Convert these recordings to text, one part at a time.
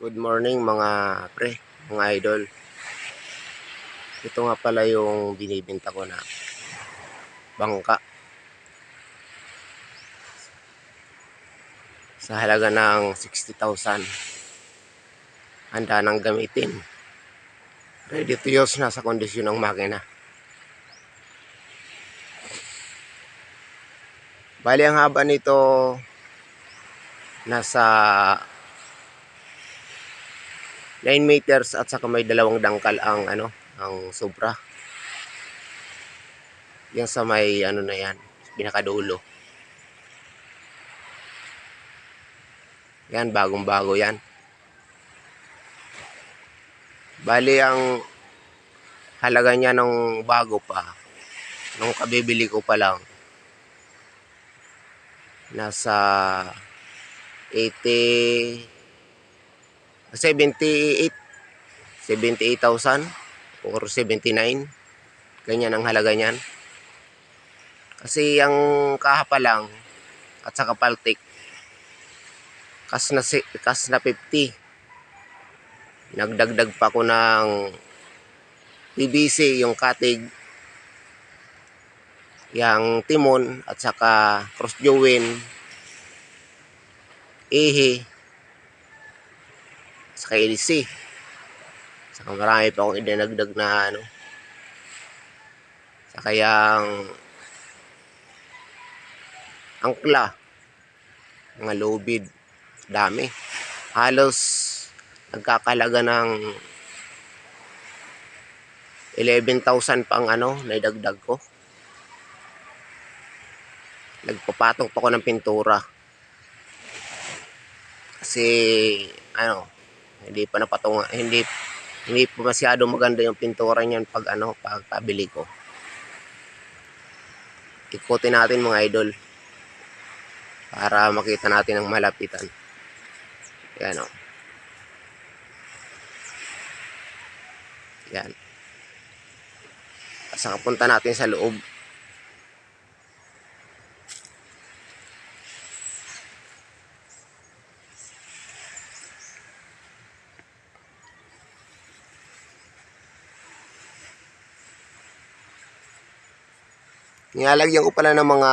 Good morning mga pre, mga idol. Ito nga pala yung binibenta ko na bangka sa halaga ng 60,000. Handa nang gamitin. Ready to use na sa kondisyon ng makina. Bali ang haba nito nasa 9 meters at saka may dalawang dangkal ang ang sobra. Yan sa may na yan, pinakadulo. Yan, bagong-bago yan. Bali ang halaga niya nung bago pa, nung kabibili ko pa lang, nasa 78,000 or 79. Ganyan ang halaga niyan. Kasi ang kaha pa lang at saka paltik, kas na 50. Nagdagdag pa ko ng PVC, yung katig, yung timon at saka cross join, ihi, saka LC. Saka marami pa akong idinagdag na saka yung angkla, mga lubid, dami. Halos nagkakalaga ng 11,000 pang naidagdag ko. Nagpapatong pa ko ng pintura. Kasi hindi pa napatungan, hindi pa masyado maganda yung pintura niyan pag pabili ko. Ikutin natin mga idol para makita natin ang malapitan. Yan o. Yan. Saka punta natin sa loob. Nilalagyan ko pala ng mga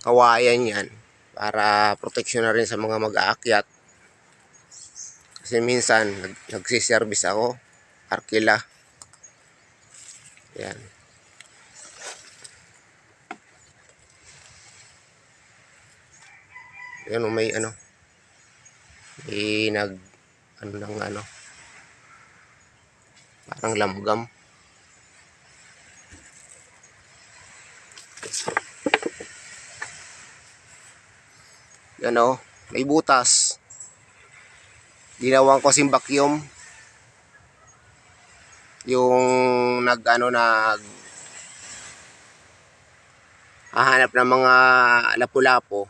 kawayan yan para proteksyon na rin sa mga mag-aakyat. Kasi minsan nagsiservice ako, arkila. Yan. Yan may may parang lamgam. Yan may butas. Ginawan ko kasing vacuum. Yung hahanap ng mga lapu-lapo,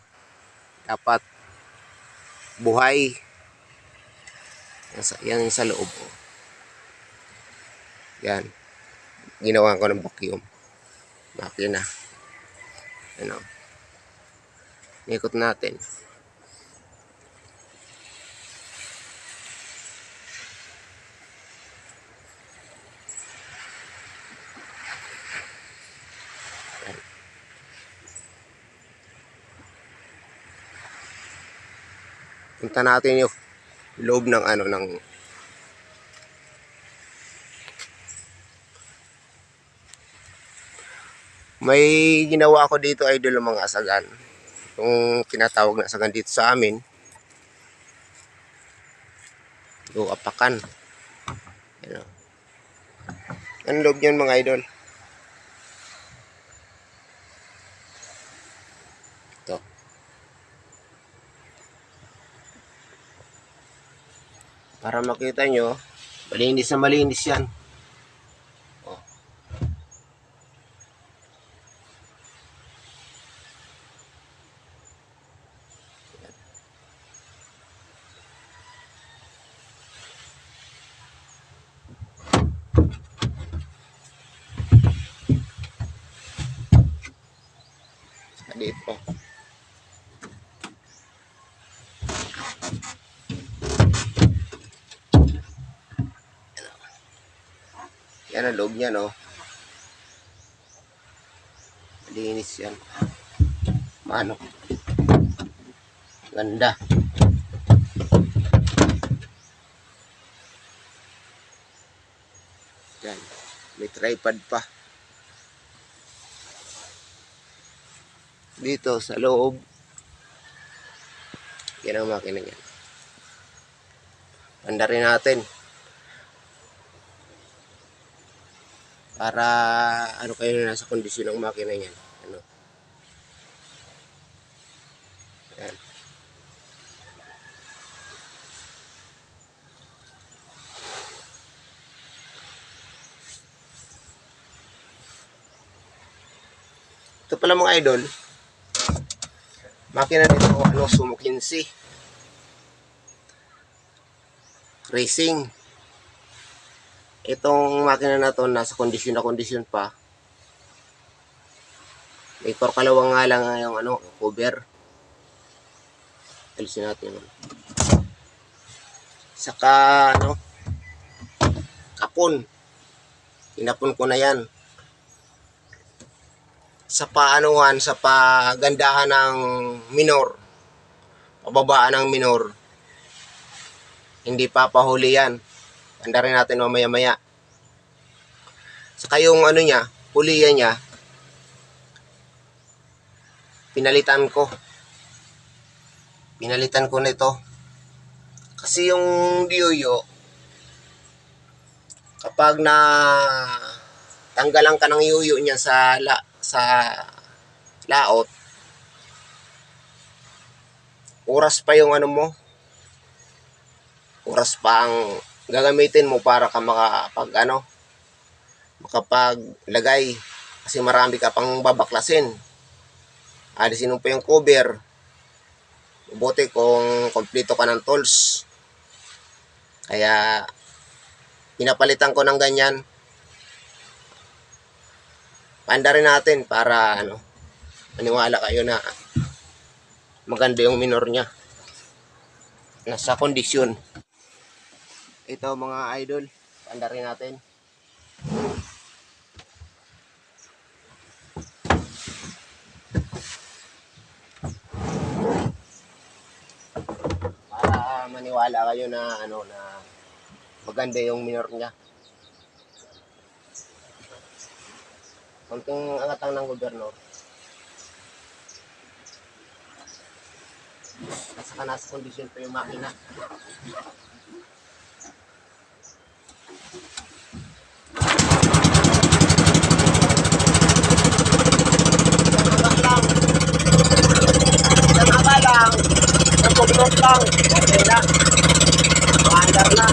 dapat buhay. Yan sa loob. Yan. Ginawan ko ng vacuum. Makina. Ikot natin. Punta natin yung loob ng may ginawa ako dito idol ng mga asagan. Yung tinatawag na asagan dito sa amin. Yung apakan. Ang loob niyan mga idol. Ito. Para makita nyo, malinis na malinis yan. Dito. Yan ang loob niya, no? Malinis yan. Mano. Ganda. Yan. May tripod pa. Dito sa loob. Yan ang makina niya. Panda rin natin. Para ano kayo na nasa kondisyon ng makina niyan. Ano? Yan. Ito pala mga idol. Makina nito ano, Sumo 15 Racing. Itong makina na to nasa kondisyon na kondisyon pa. May kalawang nga lang yung ano, cover. Alisin natin yun. Saka ano, kapon. Inapon ko na yan. Sa paanuhan, sa pagandahan ng minor, pababaan ng minor, hindi papahuli yan. Handa rin natin mamaya-maya. Saka yung ano niya, puliya niya, pinalitan ko. Pinalitan ko nito. Kasi yung diyoyo, kapag na tanggalan ka ng yuyo niya sa laot, oras pa yung ano mo, oras pa ang gagamitin mo para ka makapaglagay, kasi marami ka pang babaklasin. Alisin mo pa yung cover. Mabuti kung kompleto ka ng tools. Kaya pinapalitan ko ng ganyan. Panda rin natin para ano, maniwala kayo na maganda yung minor niya. Nasa kondisyon. Ito mga idol, panda rin natin. Para maniwala kayo na ano, na maganda yung minor niya. Konting angatang ng gobyerno. Saka nasa kondisyon pa yung makina. Pagpulot lang, okay na. Maandar na.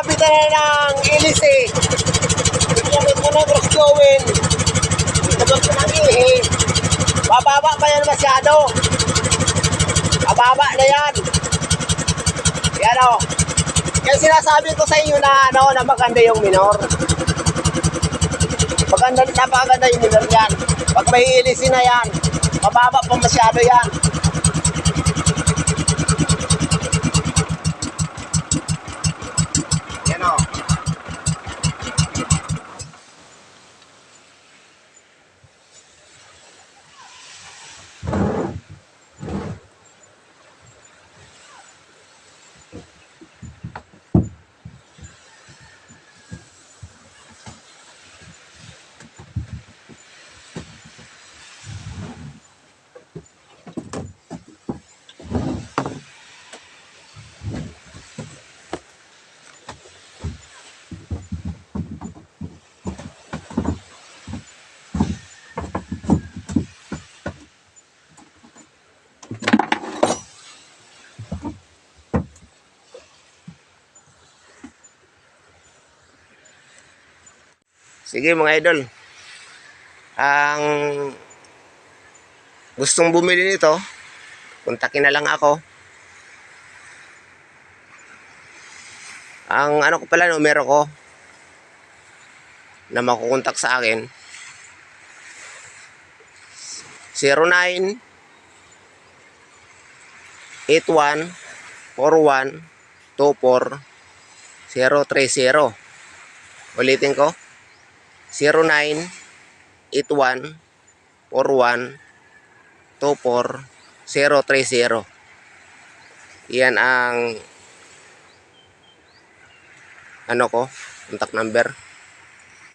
nakabitan na ng ilis eh. Ilamit mo na cross going. Ilamit mo ng ihi. Bababa pa yan masyado. Bababa na yan. Yan o. Kaya sinasabi ko sa inyo na ano, na maganda yung minor. Maganda, napakaganda yung minor yan. Pag may ilisin na yan, mababa pa masyado yan. Yan o. Sige mga idol, ang gustong bumili nito, kontakin na lang ako. Ang ano ko pala, numero ko na makukontak sa akin, 09 81 41 24 030. Ulitin ko, 09 81 41 24 030. Yan ang ano ko, contact number.